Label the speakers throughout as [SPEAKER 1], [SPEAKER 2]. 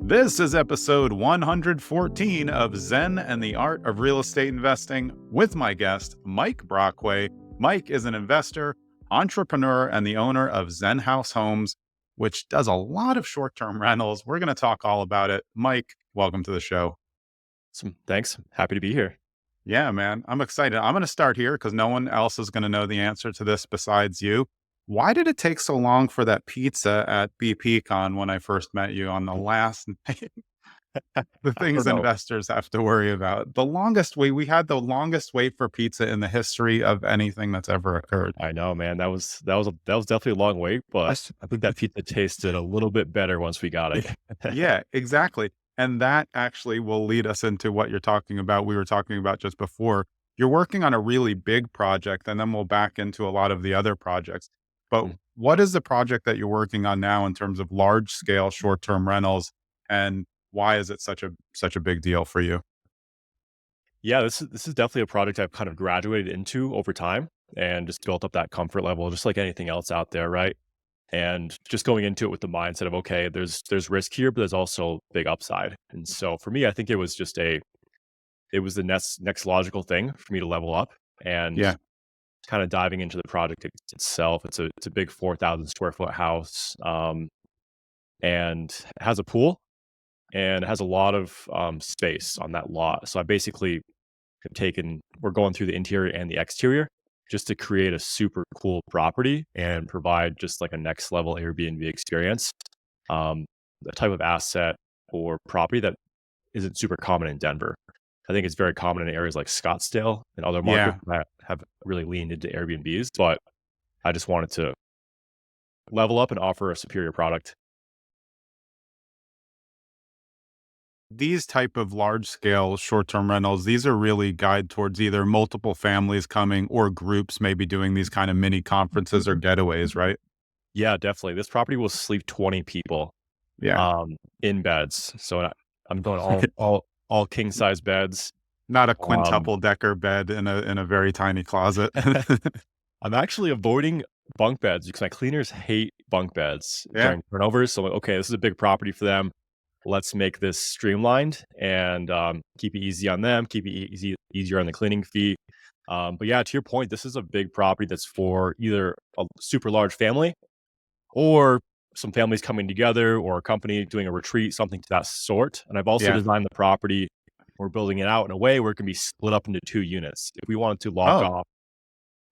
[SPEAKER 1] This is episode 114 of Zen and the Art of Real Estate Investing with my guest, Mike Brockway. Mike is an investor, entrepreneur, and the owner of Zen Haus Homes, which does a lot of short-term rentals. We're going to talk all about it. Mike, welcome to the show.
[SPEAKER 2] Thanks. Happy to be here.
[SPEAKER 1] Yeah, man, I'm excited. I'm going to start here because no one else is going to know the answer to this besides you. Why did it take so long for that pizza at BPCon when I first met you on the last night? The
[SPEAKER 2] I don't
[SPEAKER 1] things
[SPEAKER 2] know.
[SPEAKER 1] investors have to worry about. The longest wait, we had the longest wait for pizza in the history of anything that's ever occurred.
[SPEAKER 2] I know, man. That was definitely a long wait, but I think that pizza tasted a little bit better once we got it.
[SPEAKER 1] Yeah, exactly. And that actually will lead us into what you're talking about. We were talking about just before. You're working on a really big project, and then we'll back into a lot of the other projects. But
[SPEAKER 2] Mm.
[SPEAKER 1] what is the project that you're working on now in terms of large scale short-term rentals? And why is it such a big deal for you?
[SPEAKER 2] Yeah, this is definitely a product I've kind of graduated into over time and just built up that comfort level, just like anything else out there, right? And just going into it with the mindset of okay, there's risk here, but there's also big upside. And so for me, I think it was the next logical thing for me to level up and
[SPEAKER 1] Yeah.
[SPEAKER 2] kind of diving into the project itself. It's a big 4,000 square foot house, and it has a pool and it has a lot of space on that lot. So I basically have taken we're going through the interior and the exterior just to create a super cool property and provide just like a next level Airbnb experience. The type of asset or property that isn't super common in Denver. I think it's very common in areas like Scottsdale and other markets
[SPEAKER 1] Yeah.
[SPEAKER 2] that have really leaned into Airbnbs, but I just wanted to level up and offer a superior product.
[SPEAKER 1] These type of large scale short-term rentals, these are really guide towards either multiple families coming or groups maybe doing these kind of mini conferences or getaways, right?
[SPEAKER 2] Yeah, definitely. This property will sleep 20 people
[SPEAKER 1] Yeah.
[SPEAKER 2] in beds. So I'm going all king size beds.
[SPEAKER 1] Not a
[SPEAKER 2] Um,
[SPEAKER 1] quintuple decker bed in a very tiny closet.
[SPEAKER 2] I'm actually avoiding bunk beds because my cleaners hate bunk beds
[SPEAKER 1] Yeah.
[SPEAKER 2] during turnovers. So I'm like, okay, this is a big property for them. Let's make this streamlined and keep it easy on them, keep it easier on the cleaning fee. But yeah, to your point, this is a big property that's for either a super large family or some families coming together or a company doing a retreat, something to that sort. And I've also
[SPEAKER 1] Yeah.
[SPEAKER 2] designed the property. We're building it out in a way where it can be split up into two units. If we wanted to lock
[SPEAKER 1] Oh,
[SPEAKER 2] off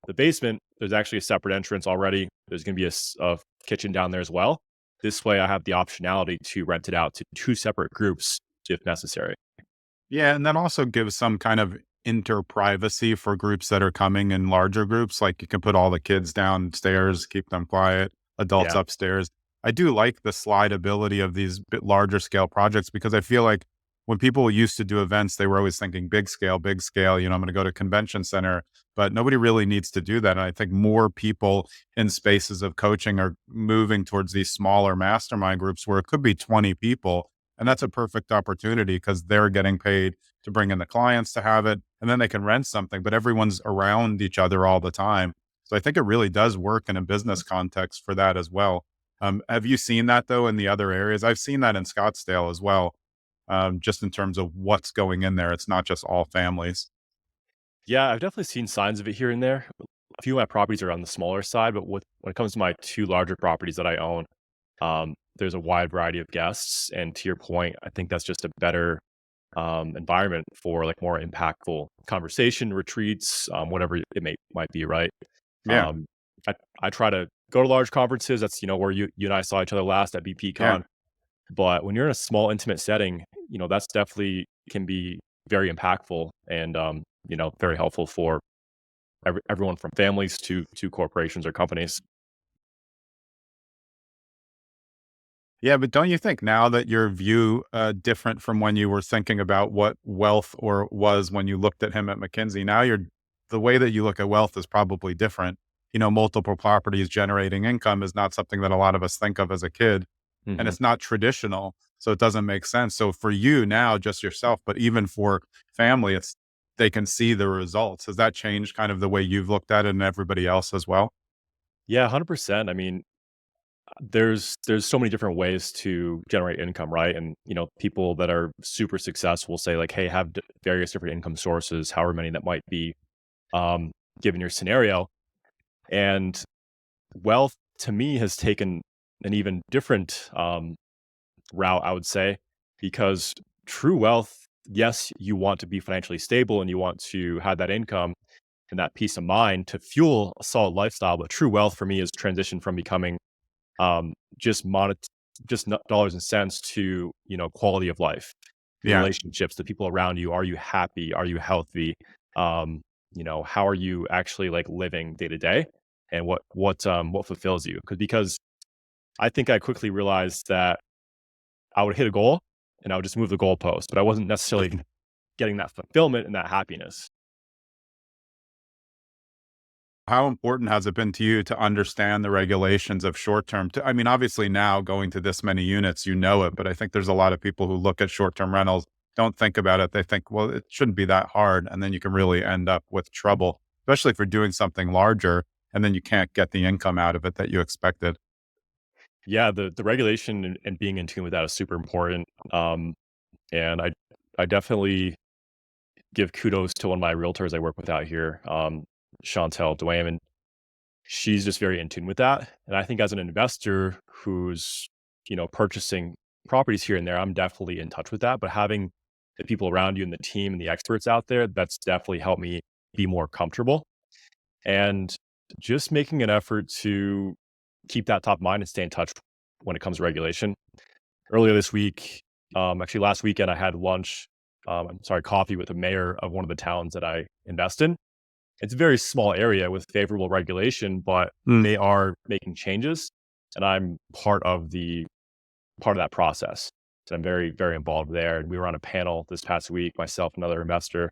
[SPEAKER 2] the basement, there's actually a separate entrance already. There's going to be a kitchen down there as well. This way, I have the optionality to rent it out to two separate groups if necessary.
[SPEAKER 1] yeah. And that also gives some kind of inter-privacy for groups that are coming in larger groups. Like you can put all the kids downstairs, keep them quiet, adults
[SPEAKER 2] Yeah.
[SPEAKER 1] upstairs. I do like the slidability of these bit larger scale projects because I feel like when people used to do events, they were always thinking big scale, big scale. I'm going to go to convention center, but nobody really needs to do that. And I think more people in spaces of coaching are moving towards these smaller mastermind groups where it could be 20 people. And that's a perfect opportunity because they're getting paid to bring in the clients to have it, and then they can rent something, but everyone's around each other all the time. So I think it really does work in a business context for that as well. Have you seen that though in the other areas? I've seen that in Scottsdale as well. Just in terms of what's going in there, it's not just all families.
[SPEAKER 2] Yeah, I've definitely seen signs of it here and there. A few of my properties are on the smaller side, but when it comes to my two larger properties that I own, there's a wide variety of guests. And to your point, I think that's just a better environment for like more impactful conversation, retreats, whatever it might be, right?
[SPEAKER 1] Yeah,
[SPEAKER 2] Um, I try to go to large conferences. That's where you and I saw each other last at
[SPEAKER 1] yeah.
[SPEAKER 2] BPCon. But when you're in a small, intimate setting, that's definitely can be very impactful and very helpful for everyone from families to corporations or companies.
[SPEAKER 1] Yeah, but don't you think now that your view different from when you were thinking about what wealth or was when you looked at him at McKinsey? Now the way that you look at wealth is probably different. Multiple properties generating income is not something that a lot of us think of as a kid, and
[SPEAKER 2] Hmm.
[SPEAKER 1] it's not traditional, so it doesn't make sense. So for you now, just yourself, but even for family, it's they can see the results. Has that changed kind of the way you've looked at it and everybody else as well?
[SPEAKER 2] Yeah, 100%. I mean, there's so many different ways to generate income, right? And people that are super successful say like, hey, have various different income sources, however many that might be, um, given your scenario. And wealth to me has taken an even different route, I would say, because true wealth, yes, you want to be financially stable and you want to have that income and that peace of mind to fuel a solid lifestyle. But true wealth for me is transition from becoming just dollars and cents to quality of life, your
[SPEAKER 1] Yeah.
[SPEAKER 2] relationships, the people around you. Are you happy? Are you healthy? Um, how are you actually like living day to day, and what fulfills you? Because I think I quickly realized that I would hit a goal and I would just move the goalpost, but I wasn't necessarily getting that fulfillment and that happiness.
[SPEAKER 1] How important has it been to you to understand the regulations of short-term? I mean, obviously now going to this many units, you know it, but I think there's a lot of people who look at short-term rentals, don't think about it. They think, well, it shouldn't be that hard. And then you can really end up with trouble, especially if you're doing something larger and then you can't get the income out of it that you expected.
[SPEAKER 2] Yeah, the regulation and being in tune with that is super important. And I definitely give kudos to one of my realtors I work with out here, Chantel Dwayne, and she's just very in tune with that. And I think as an investor who's purchasing properties here and there, I'm definitely in touch with that. But having the people around you and the team and the experts out there, that's definitely helped me be more comfortable. And just making an effort to keep that top of mind and stay in touch when it comes to regulation. Earlier this week, actually last weekend, I had lunch, I'm sorry, coffee with the mayor of one of the towns that I invest in. It's a very small area with favorable regulation, but
[SPEAKER 1] Mm.
[SPEAKER 2] they are making changes, and I'm part of that process. So I'm very, very involved there. And we were on a panel this past week, myself, another investor,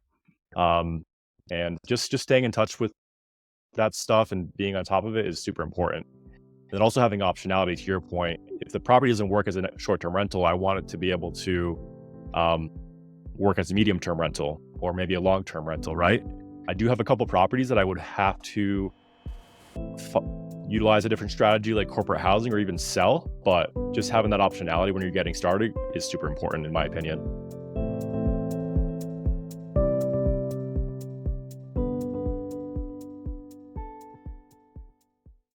[SPEAKER 2] um, and just staying in touch with that stuff and being on top of it is super important. And then also having optionality to your point, if the property doesn't work as a short-term rental, I want it to be able to um, work as a medium-term rental or maybe a long-term rental, right? I do have a couple properties that I would have to f- utilize a different strategy like corporate housing or even sell, but just having that optionality when you're getting started is super important in my opinion.